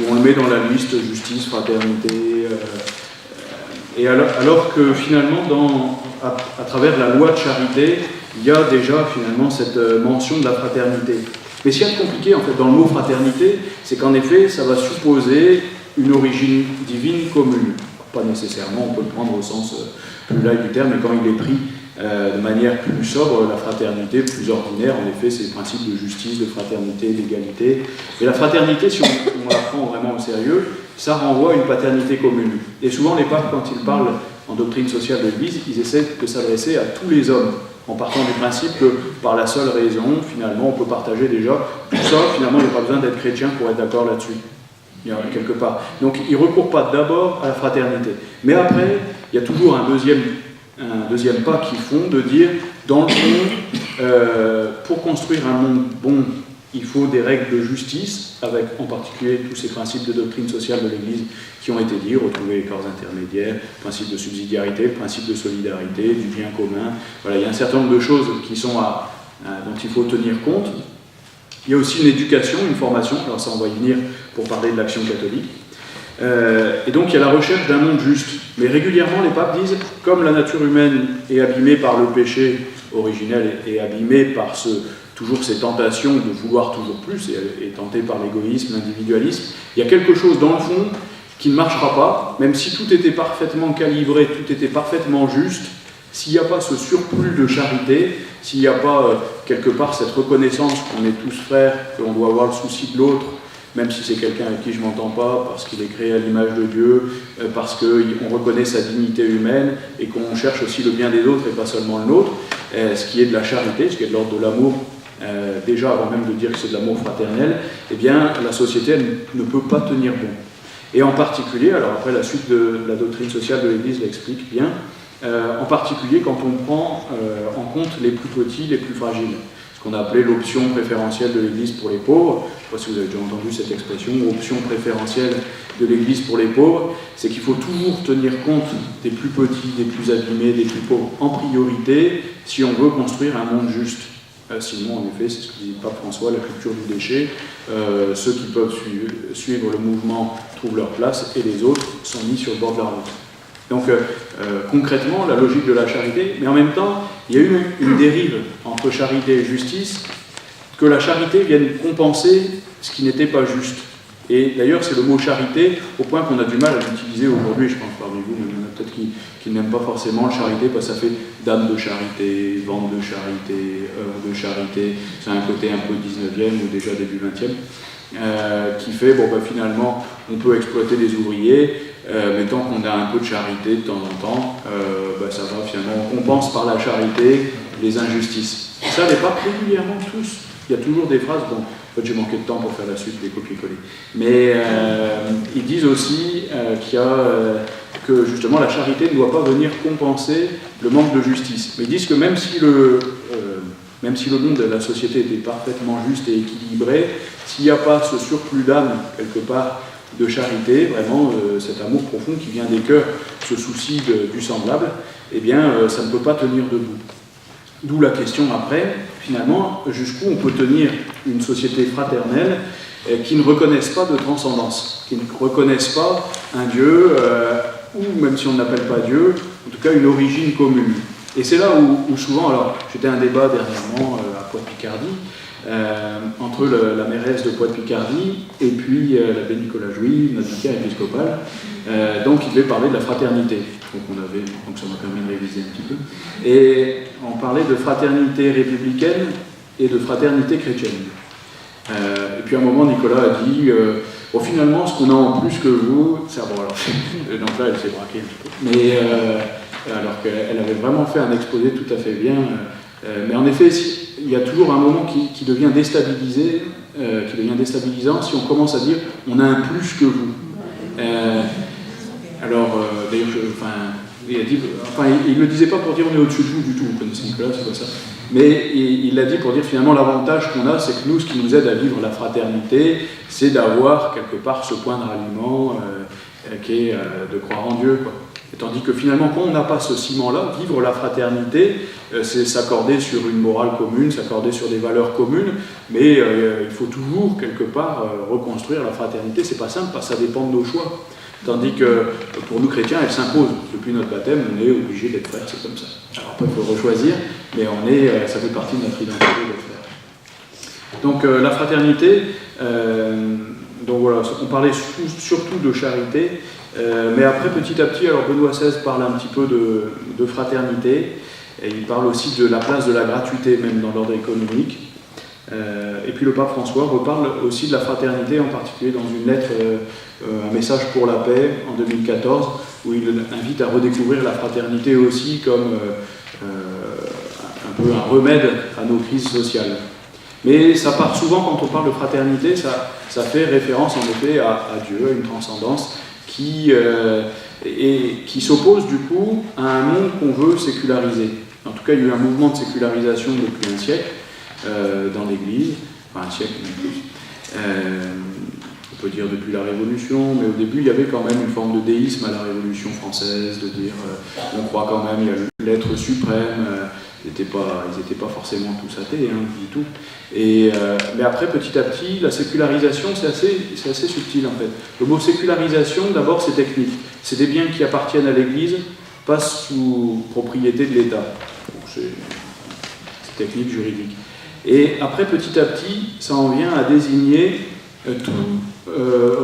On le met dans la liste justice, fraternité, et alors que finalement, à travers la loi de charité, il y a déjà finalement cette mention de la fraternité. Mais ce qui est compliqué en fait dans le mot fraternité, c'est qu'en effet, ça va supposer une origine divine commune. Pas nécessairement, on peut le prendre au sens plus large du terme, mais quand il est pris de manière plus sobre, la fraternité plus ordinaire, en effet, c'est le principe de justice, de fraternité, d'égalité. Et la fraternité, si on la prend vraiment au sérieux, ça renvoie à une paternité commune. Et souvent, les papes, quand ils parlent en doctrine sociale de l'Église, ils essaient de s'adresser à tous les hommes, en partant du principe que par la seule raison, finalement, on peut partager déjà tout ça. Finalement, il n'y a pas besoin d'être chrétien pour être d'accord là-dessus. Il y a quelque part. Donc, il ne recourt pas d'abord à la fraternité. Mais après, il y a toujours un deuxième pas qu'ils font de dire, dans le fond, pour construire un monde bon, il faut des règles de justice, avec en particulier tous ces principes de doctrine sociale de l'Église qui ont été dits, retrouver les corps intermédiaires, principe de subsidiarité, principe de solidarité, du bien commun. Voilà, il y a un certain nombre de choses qui sont dont il faut tenir compte. Il y a aussi une éducation, une formation, alors ça on va y venir pour parler de l'action catholique. Et donc il y a la recherche d'un monde juste. Mais régulièrement les papes disent, comme la nature humaine est abîmée par le péché originel et abîmée par toujours ces tentations de vouloir toujours plus, et tentée par l'égoïsme, l'individualisme, il y a quelque chose dans le fond qui ne marchera pas, même si tout était parfaitement calibré, tout était parfaitement juste. S'il n'y a pas ce surplus de charité, s'il n'y a pas quelque part cette reconnaissance qu'on est tous frères, qu'on doit avoir le souci de l'autre, même si c'est quelqu'un avec qui je ne m'entends pas, parce qu'il est créé à l'image de Dieu, parce qu'on reconnaît sa dignité humaine, et qu'on cherche aussi le bien des autres et pas seulement le nôtre, ce qui est de la charité, ce qui est de l'ordre de l'amour, déjà avant même de dire que c'est de l'amour fraternel, eh bien la société elle, ne peut pas tenir bon. Et en particulier, alors après la suite de la doctrine sociale de l'Église l'explique bien, en particulier quand on prend en compte les plus petits, les plus fragiles. Ce qu'on a appelé l'option préférentielle de l'Église pour les pauvres. Je ne sais pas si vous avez déjà entendu cette expression, option préférentielle de l'Église pour les pauvres, c'est qu'il faut toujours tenir compte des plus petits, des plus abîmés, des plus pauvres en priorité si on veut construire un monde juste. Sinon, en effet, c'est ce que dit le pape François, la culture du déchet. Ceux qui peuvent suivre le mouvement trouvent leur place et les autres sont mis sur le bord de la route. Donc, concrètement, la logique de la charité, mais en même temps, il y a eu une dérive entre charité et justice, que la charité vienne compenser ce qui n'était pas juste. Et d'ailleurs, c'est le mot charité, au point qu'on a du mal à l'utiliser aujourd'hui, je pense parmi vous, mais il y en a peut-être qui n'aiment pas forcément le charité, parce que ça fait dame de charité, vente de charité, œuvre de charité, c'est un côté un peu 19e ou déjà début 20e, qui fait, finalement, on peut exploiter des ouvriers, mais tant qu'on a un peu de charité de temps en temps, ça va finalement, on compense par la charité les injustices. Ça, les papes régulièrement tous. Il y a toujours des phrases, en fait j'ai manqué de temps pour faire la suite des copier-coller, mais ils disent aussi que justement la charité ne doit pas venir compenser le manque de justice. Mais ils disent que même si le monde de la société était parfaitement juste et équilibré, s'il n'y a pas ce surplus d'âme quelque part de charité, vraiment cet amour profond qui vient des cœurs, ce souci du semblable, eh bien ça ne peut pas tenir debout. D'où la question après, finalement, jusqu'où on peut tenir une société fraternelle qui ne reconnaisse pas de transcendance, qui ne reconnaisse pas un Dieu, ou même si on n'appelle pas Dieu, en tout cas une origine commune. Et c'est là où souvent, alors j'étais à un débat dernièrement à Poix-de-Picardie, entre la mairesse de Poix-de-Picardie et puis l'abbé Nicolas Jouy, notre vicaire épiscopal, donc il devait parler de la fraternité. Donc ça m'a permis de réviser un petit peu. Et on parlait de fraternité républicaine et de fraternité chrétienne. Et puis à un moment, Nicolas a dit bon, finalement, ce qu'on a en plus que vous, c'est bon, alors, donc là, elle s'est braquée un petit peu. Mais alors qu'elle avait vraiment fait un exposé tout à fait bien. Mais en effet, il y a toujours un moment qui devient déstabilisé, qui devient déstabilisant si on commence à dire on a un plus que vous. Alors, d'ailleurs, il a dit, il ne le disait pas pour dire on est au-dessus de vous du tout, vous connaissez Nicolas, c'est pas ça. Mais il l'a dit pour dire finalement l'avantage qu'on a, c'est que nous, ce qui nous aide à vivre la fraternité, c'est d'avoir quelque part ce point de ralliement qui est de croire en Dieu, quoi. Et tandis que finalement, quand on n'a pas ce ciment-là, vivre la fraternité, c'est s'accorder sur une morale commune, s'accorder sur des valeurs communes, mais il faut toujours quelque part reconstruire la fraternité. C'est pas simple parce que ça dépend de nos choix. Tandis que pour nous chrétiens, elle s'impose. Depuis notre baptême, on est obligé d'être frères, c'est comme ça. Alors après, il faut rechoisir, mais ça fait partie de notre identité d'être frères. Donc la fraternité, donc voilà, on parlait surtout de charité, mais après, petit à petit, alors Benoît XVI parle un petit peu de fraternité, et il parle aussi de la place de la gratuité, même dans l'ordre économique. Et puis le pape François reparle aussi de la fraternité, en particulier dans une lettre, un message pour la paix, en 2014, où il invite à redécouvrir la fraternité aussi comme un peu un remède à nos crises sociales. Mais ça part souvent, quand on parle de fraternité, ça fait référence en effet à Dieu, à une transcendance qui s'oppose du coup à un monde qu'on veut séculariser. En tout cas, il y a eu un mouvement de sécularisation depuis un siècle dans l'Église, enfin un siècle même plus. On peut dire depuis la Révolution, mais au début il y avait quand même une forme de déisme à la Révolution française, de dire on croit quand même, il y a l'être suprême, ils n'étaient pas forcément tous athées, du tout. Mais après, petit à petit, la sécularisation, c'est assez subtil en fait. Le mot sécularisation, d'abord, c'est technique. C'est des biens qui appartiennent à l'Église, passent sous propriété de l'État. C'est technique, juridique. Et après, petit à petit, ça en vient à désigner tout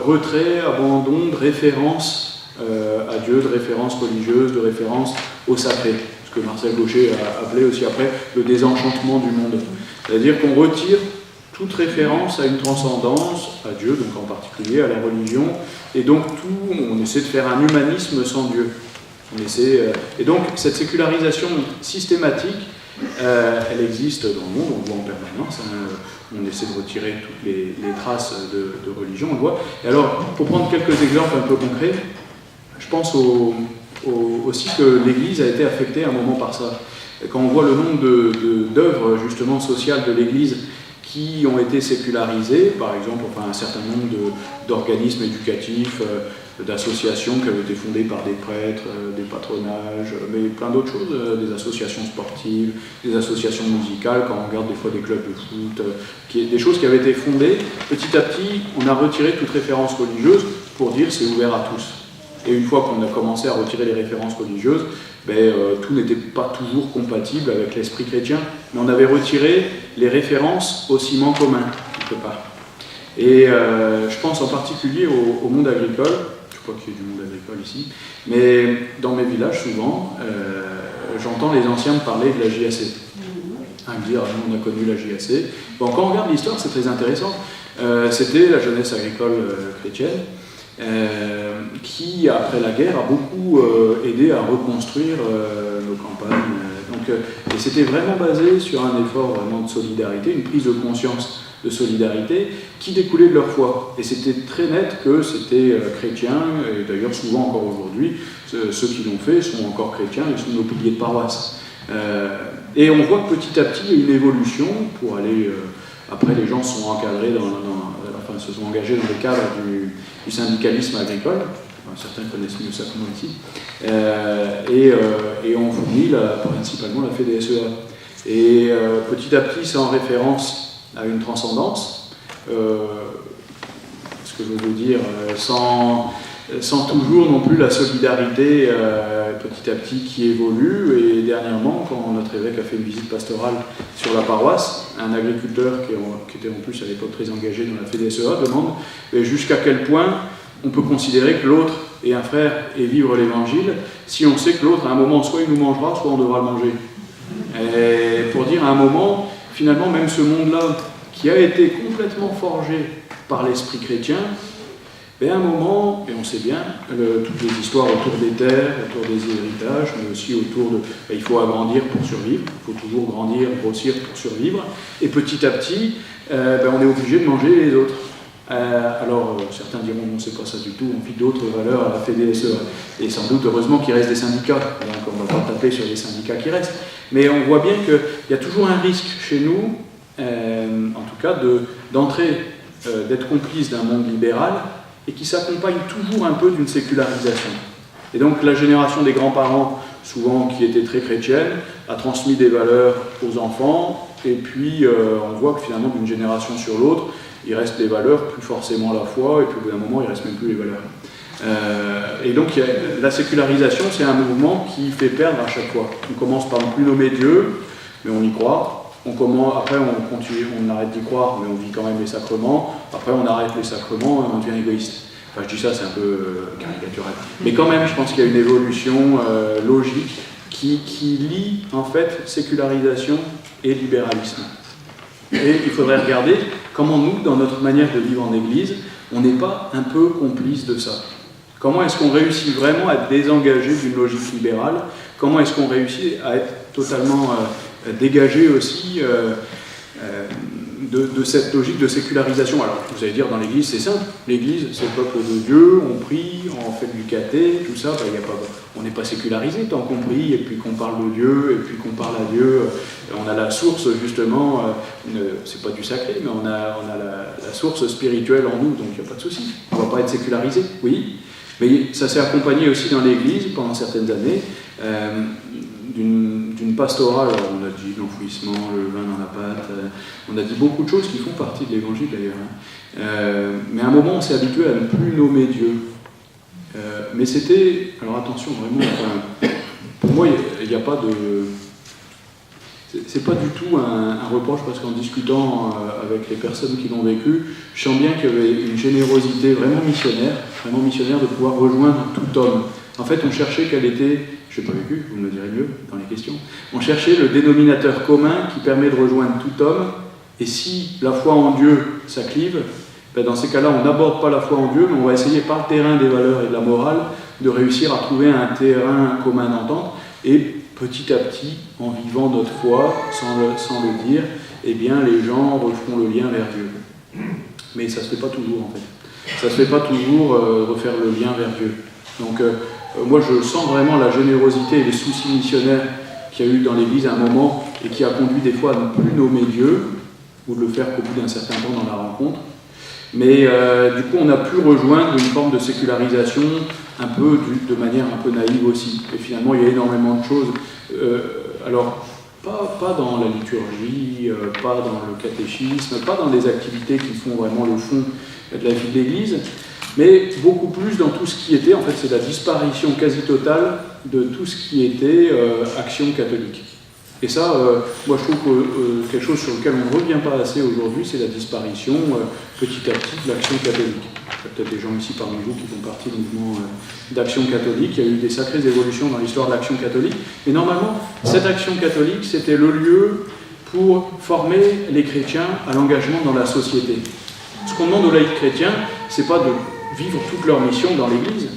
retrait, abandon de référence à Dieu, de référence religieuse, de référence au sacré. Ce que Marcel Gaucher a appelé aussi après le désenchantement du monde. C'est-à-dire qu'on retire toute référence à une transcendance, à Dieu, donc en particulier, à la religion, et donc on essaie de faire un humanisme sans Dieu. Et donc cette sécularisation systématique, elle existe dans le monde, on le voit en permanence, on essaie de retirer toutes les traces de religion, on le voit. Et alors, pour prendre quelques exemples un peu concrets, je pense aussi que l'Église a été affectée à un moment par ça. Quand on voit le nombre d'œuvres justement sociales de l'Église qui ont été sécularisées, par exemple un certain nombre d'organismes éducatifs, d'associations qui avaient été fondées par des prêtres, des patronages, mais plein d'autres choses, des associations sportives, des associations musicales, quand on regarde des fois des clubs de foot, des choses qui avaient été fondées, petit à petit on a retiré toute référence religieuse pour dire c'est ouvert à tous. Et une fois qu'on a commencé à retirer les références religieuses, tout n'était pas toujours compatible avec l'esprit chrétien, mais on avait retiré les références au ciment commun, quelque part. Et je pense en particulier au monde agricole, je crois qu'il y a du monde agricole ici, mais dans mes villages, souvent, j'entends les anciens me parler de la JAC. Me dire, on a connu la JAC. Bon, quand on regarde l'histoire, c'est très intéressant. C'était la jeunesse agricole chrétienne, qui, après la guerre, a beaucoup aidé à reconstruire nos campagnes. Et c'était vraiment basé sur un effort vraiment de solidarité, une prise de conscience de solidarité qui découlait de leur foi. Et c'était très net que c'était chrétien, et d'ailleurs souvent encore aujourd'hui, ceux qui l'ont fait sont encore chrétiens, ils sont nos piliers de paroisse. Et on voit que petit à petit, il y a une évolution pour aller... après, les gens sont encadrés dans la se sont engagés dans le cadre du syndicalisme agricole. Enfin, certains connaissent mieux ça que moi ici. Et on fournit principalement la FEDSEA. Et petit à petit, c'est en référence à une transcendance. Ce que je veux dire, sans toujours non plus la solidarité petit à petit qui évolue. Et dernièrement, quand notre évêque a fait une visite pastorale sur la paroisse, un agriculteur qui était en plus à l'époque très engagé dans la FEDSEA demande jusqu'à quel point on peut considérer que l'autre est un frère et vivre l'évangile si on sait que l'autre à un moment soit il nous mangera, soit on devra le manger. Et pour dire à un moment, finalement même ce monde-là qui a été complètement forgé par l'esprit chrétien, à un moment, et on sait bien, toutes les histoires autour des terres, autour des héritages, mais aussi autour de... il faut agrandir pour survivre, il faut toujours grandir, grossir pour survivre, et petit à petit, on est obligé de manger les autres. Alors, certains diront, non, c'est pas ça du tout, on vit d'autres valeurs à la FEDSEA, et sans doute, heureusement qu'il reste des syndicats, donc on ne va pas taper sur les syndicats qui restent, mais on voit bien qu'il y a toujours un risque chez nous, en tout cas, d'entrer, d'être complice d'un monde libéral, et qui s'accompagne toujours un peu d'une sécularisation. Et donc la génération des grands-parents, souvent qui étaient très chrétiennes, a transmis des valeurs aux enfants, et puis on voit que finalement d'une génération sur l'autre, il reste les valeurs, plus forcément la foi, et puis au bout d'un moment, il ne reste même plus les valeurs. Et donc la sécularisation, c'est un mouvement qui fait perdre à chaque fois. On commence par ne plus nommer Dieu, mais on y croit. Après, on continue, on arrête d'y croire, mais on vit quand même les sacrements. Après, on arrête les sacrements et on devient égoïste. Enfin, je dis ça, c'est un peu caricatural. Mais quand même, je pense qu'il y a une évolution logique qui lie, en fait, sécularisation et libéralisme. Et il faudrait regarder comment nous, dans notre manière de vivre en Église, on n'est pas un peu complice de ça. Comment est-ce qu'on réussit vraiment à être désengagé d'une logique libérale? Comment est-ce qu'on réussit à être totalement dégagé aussi de cette logique de sécularisation? Alors, vous allez dire, dans l'Église, c'est simple. L'Église, c'est le peuple de Dieu, on prie, on fait du caté, tout ça. On n'est pas sécularisé tant qu'on prie, et puis qu'on parle de Dieu, et puis qu'on parle à Dieu. On a la source, justement, c'est pas du sacré, mais on a la source spirituelle en nous, donc il n'y a pas de souci. On ne va pas être sécularisé, oui. Mais ça s'est accompagné aussi dans l'Église, pendant certaines années, d'une pastorale. Alors on a dit l'enfouissement, le vin dans la pâte, on a dit beaucoup de choses qui font partie de l'Évangile d'ailleurs. Mais à un moment, on s'est habitué à ne plus nommer Dieu. Mais c'était... Alors attention, vraiment, pour moi, il n'y a pas de... C'est pas du tout un reproche, parce qu'en discutant avec les personnes qui l'ont vécu, je sens bien qu'il y avait une générosité vraiment missionnaire de pouvoir rejoindre tout homme. En fait, on cherchait quel était, je n'ai pas vécu, vous me le direz mieux dans les questions, on cherchait le dénominateur commun qui permet de rejoindre tout homme, et si la foi en Dieu ça clive, dans ces cas-là, on n'aborde pas la foi en Dieu, mais on va essayer par le terrain des valeurs et de la morale de réussir à trouver un terrain commun d'entente, et petit à petit, en vivant notre foi, sans le dire, eh bien, les gens referont le lien vers Dieu. Mais ça ne se fait pas toujours, en fait. Ça ne se fait pas toujours refaire le lien vers Dieu. Donc, moi, je sens vraiment la générosité et les soucis missionnaires qu'il y a eu dans l'Église à un moment, et qui a conduit des fois à ne plus nommer Dieu, ou de le faire qu'au bout d'un certain temps dans la rencontre. Mais du coup, on a pu rejoindre une forme de sécularisation un peu de manière un peu naïve aussi. Et finalement, il y a énormément de choses. Alors, pas dans la liturgie, pas dans le catéchisme, pas dans des activités qui font vraiment le fond de la vie de l'Église, mais beaucoup plus dans tout ce qui était, en fait, c'est la disparition quasi totale de tout ce qui était action catholique. Et ça, moi je trouve que quelque chose sur lequel on ne revient pas assez aujourd'hui, c'est la disparition petit à petit de l'action catholique. Il y a peut-être des gens ici parmi vous qui font partie du mouvement d'action catholique. Il y a eu des sacrées évolutions dans l'histoire de l'action catholique. Et normalement, cette action catholique, c'était le lieu pour former les chrétiens à l'engagement dans la société. Ce qu'on demande aux laïcs chrétiens, c'est pas de vivre toute leur mission dans l'Église.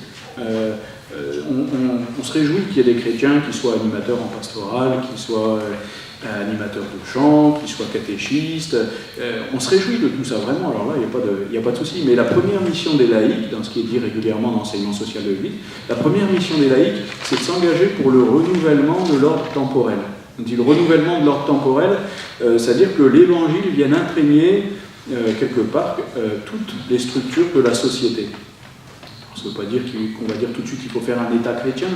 On se réjouit qu'il y ait des chrétiens qui soient animateurs en pastoral, qui soient animateurs de chant, qui soient catéchistes. On se réjouit de tout ça, vraiment. Alors là, il n'y a pas de souci. Mais la première mission des laïcs, dans ce qui est dit régulièrement dans l'enseignement social de l'Église, la première mission des laïcs, c'est de s'engager pour le renouvellement de l'ordre temporel. On dit le renouvellement de l'ordre temporel, c'est-à-dire que l'Évangile vienne imprégner quelque part, toutes les structures de la société. Ça ne veut pas dire qu'on va dire tout de suite qu'il faut faire un État chrétien.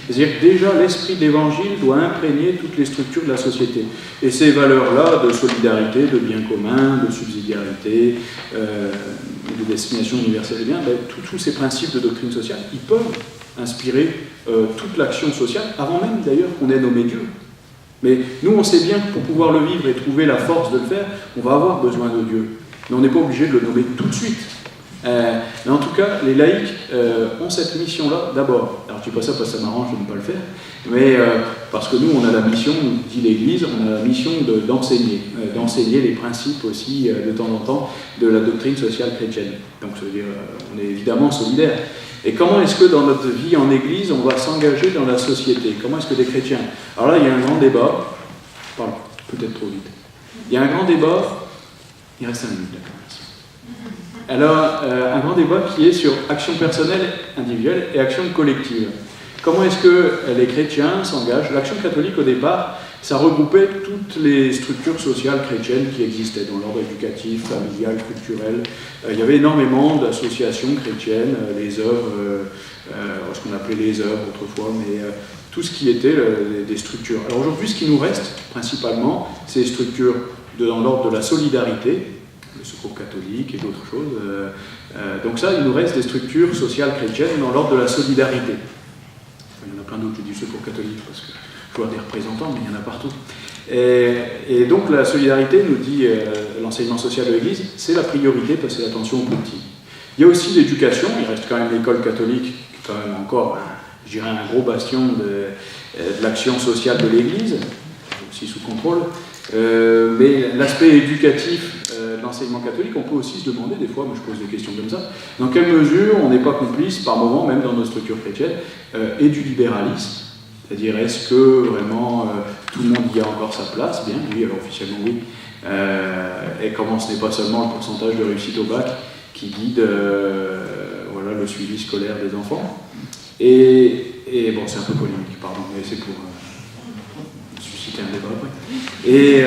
C'est-à-dire que déjà, l'esprit de l'Évangile doit imprégner toutes les structures de la société. Et ces valeurs-là de solidarité, de bien commun, de subsidiarité, de destination universelle des biens, tous ces principes de doctrine sociale, ils peuvent inspirer toute l'action sociale, avant même d'ailleurs qu'on ait nommé Dieu. Mais nous, on sait bien que pour pouvoir le vivre et trouver la force de le faire, on va avoir besoin de Dieu. Mais on n'est pas obligé de le nommer tout de suite. Mais en tout cas, les laïcs ont cette mission-là d'abord. Alors je dis pas ça parce que ça m'arrange de ne pas le faire, mais parce que nous, on a la mission, dit l'Église, on a la mission d'enseigner les principes aussi de temps en temps de la doctrine sociale chrétienne. Donc ça veut dire, on est évidemment solidaire. Et comment est-ce que dans notre vie en Église, on va s'engager dans la société? Comment est-ce que des chrétiens... Alors là, il y a un grand débat, je parle peut-être trop vite, il y a un grand débat, il reste 5 minutes, d'accord. Alors, un grand débat qui est sur action personnelle individuelle et action collective. Comment est-ce que les chrétiens s'engagent? L'action catholique, au départ, ça regroupait toutes les structures sociales chrétiennes qui existaient dans l'ordre éducatif, familial, culturel. Il y avait énormément d'associations chrétiennes, les œuvres, ce qu'on appelait les œuvres autrefois, mais tout ce qui était des structures. Alors aujourd'hui, ce qui nous reste, principalement, c'est les structures dans l'ordre de la solidarité, le secours catholique et d'autres choses. Donc ça, il nous reste des structures sociales chrétiennes dans l'ordre de la solidarité. Enfin, il y en a plein d'autres, je dis secours catholique parce que je vois des représentants, mais il y en a partout. Et donc la solidarité, nous dit l'enseignement social de l'Église, c'est la priorité parce que c'est l'attention aux petits. Il y a aussi l'éducation, il reste quand même l'école catholique, qui est quand même encore, je dirais, un gros bastion de l'action sociale de l'Église, aussi sous contrôle. Mais l'aspect éducatif de l'enseignement catholique, on peut aussi se demander, des fois, moi je pose des questions comme ça, dans quelle mesure on n'est pas complice, par moment, même dans nos structures chrétiennes, et du libéralisme. C'est-à-dire, est-ce que vraiment tout le monde y a encore sa place? Bien, oui, alors officiellement oui. Et comment ce n'est pas seulement le pourcentage de réussite au bac qui guide voilà, le suivi scolaire des enfants. Et bon, c'est un peu polémique, pardon, mais c'est pour susciter un débat après. Et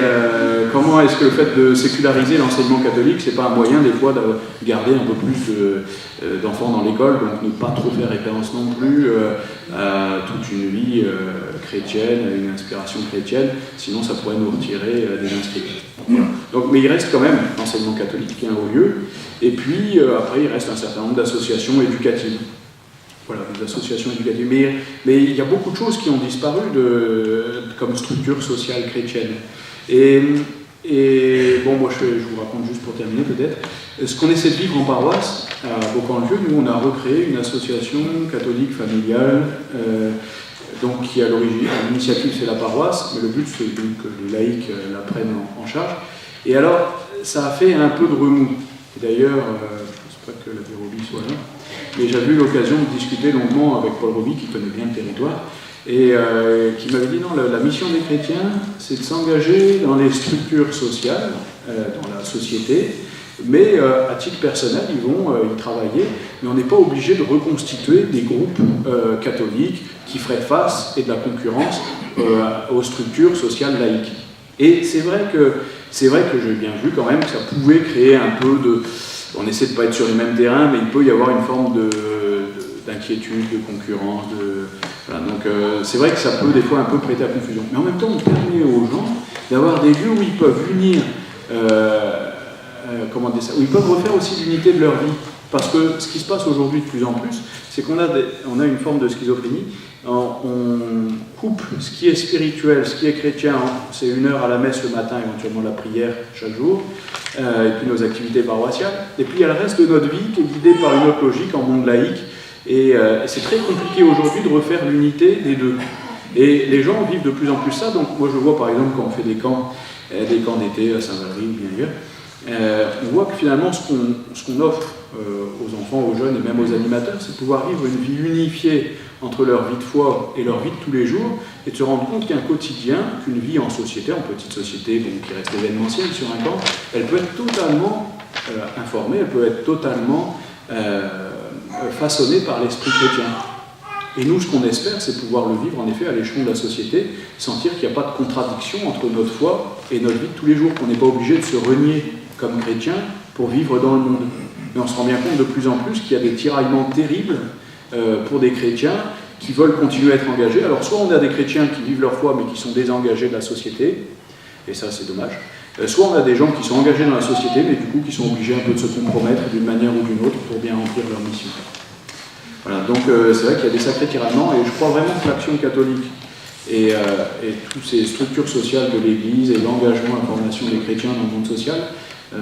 comment est-ce que le fait de séculariser l'enseignement catholique, c'est pas un moyen des fois de garder un peu plus d'enfants dans l'école, donc ne pas trop faire référence non plus à toute une vie chrétienne, à une inspiration chrétienne, sinon ça pourrait nous retirer des inscrits. Voilà. Donc, mais il reste quand même l'enseignement catholique qui est un haut lieu, et puis après il reste un certain nombre d'associations éducatives. Voilà, des associations éducatives. Mais il y a beaucoup de choses qui ont disparu comme structure sociale chrétienne. Et bon, moi je vous raconte juste pour terminer peut-être, ce qu'on essaie de vivre en paroisse, à Beaucamp-le-Vieux, nous on a recréé une association catholique familiale, donc qui à l'origine, l'initiative c'est la paroisse, mais le but c'est que les laïcs la prennent en charge. Et alors, ça a fait un peu de remous. Et d'ailleurs, je ne pense pas que la Roby soit là, mais j'avais eu l'occasion de discuter longuement avec Paul Roby, qui connaît bien le territoire, et qui m'avait dit non, la mission des chrétiens, c'est de s'engager dans les structures sociales, dans la société, mais à titre personnel, ils vont y travailler, mais on n'est pas obligé de reconstituer des groupes catholiques qui feraient face et de la concurrence aux structures sociales laïques. Et c'est vrai que j'ai bien vu quand même que ça pouvait créer un peu de... On essaie de ne pas être sur les mêmes terrains, mais il peut y avoir une forme d'inquiétude, de concurrence. Voilà, donc c'est vrai que ça peut des fois un peu prêter à confusion. Mais en même temps, on permet aux gens d'avoir des lieux où ils peuvent unir, où ils peuvent refaire aussi l'unité de leur vie. Parce que ce qui se passe aujourd'hui de plus en plus, c'est qu'on a une forme de schizophrénie. On coupe ce qui est spirituel, ce qui est chrétien, c'est 1 heure à la messe le matin, éventuellement la prière chaque jour, et puis nos activités paroissiales. Et puis il y a le reste de notre vie qui est guidée par une autre logique en monde laïque. Et c'est très compliqué aujourd'hui de refaire l'unité des deux. Et les gens vivent de plus en plus ça. Donc moi je vois par exemple quand on fait des camps d'été à Saint-Valery ou bien ailleurs, on voit que finalement ce qu'on offre aux enfants, aux jeunes et même aux animateurs, c'est de pouvoir vivre une vie unifiée entre leur vie de foi et leur vie de tous les jours, et de se rendre compte qu'un quotidien, qu'une vie en société, en petite société, bon, qui reste événementielle sur un camp, elle peut être totalement informée, elle peut être totalement façonnée par l'esprit chrétien. Et nous, ce qu'on espère, c'est pouvoir le vivre en effet à l'échelon de la société, sentir qu'il n'y a pas de contradiction entre notre foi et notre vie de tous les jours, qu'on n'est pas obligé de se renier comme chrétiens pour vivre dans le monde. Et on se rend bien compte de plus en plus qu'il y a des tiraillements terribles pour des chrétiens qui veulent continuer à être engagés. Alors soit on a des chrétiens qui vivent leur foi mais qui sont désengagés de la société, et ça c'est dommage, soit on a des gens qui sont engagés dans la société mais du coup qui sont obligés un peu de se compromettre d'une manière ou d'une autre pour bien remplir leur mission. Voilà, donc c'est vrai qu'il y a des sacrés tiraillements et je crois vraiment que l'action catholique et toutes ces structures sociales de l'Église et l'engagement et la formation des chrétiens dans le monde social,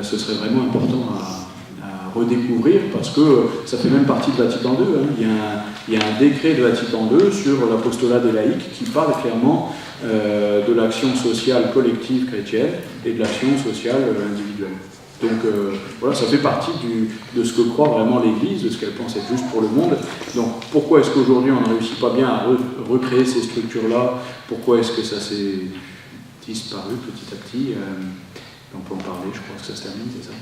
ce serait vraiment important à redécouvrir parce que ça fait même partie de Vatican II. Hein. Il y a un décret de Vatican II sur l'apostolat des laïcs qui parle clairement de l'action sociale collective chrétienne et de l'action sociale individuelle. Donc voilà, ça fait partie de ce que croit vraiment l'Église, de ce qu'elle pense être juste pour le monde. Donc pourquoi est-ce qu'aujourd'hui on ne réussit pas bien à recréer ces structures-là? Pourquoi est-ce que ça s'est disparu petit à petit? On peut en parler, je crois que ça se termine, c'est ça?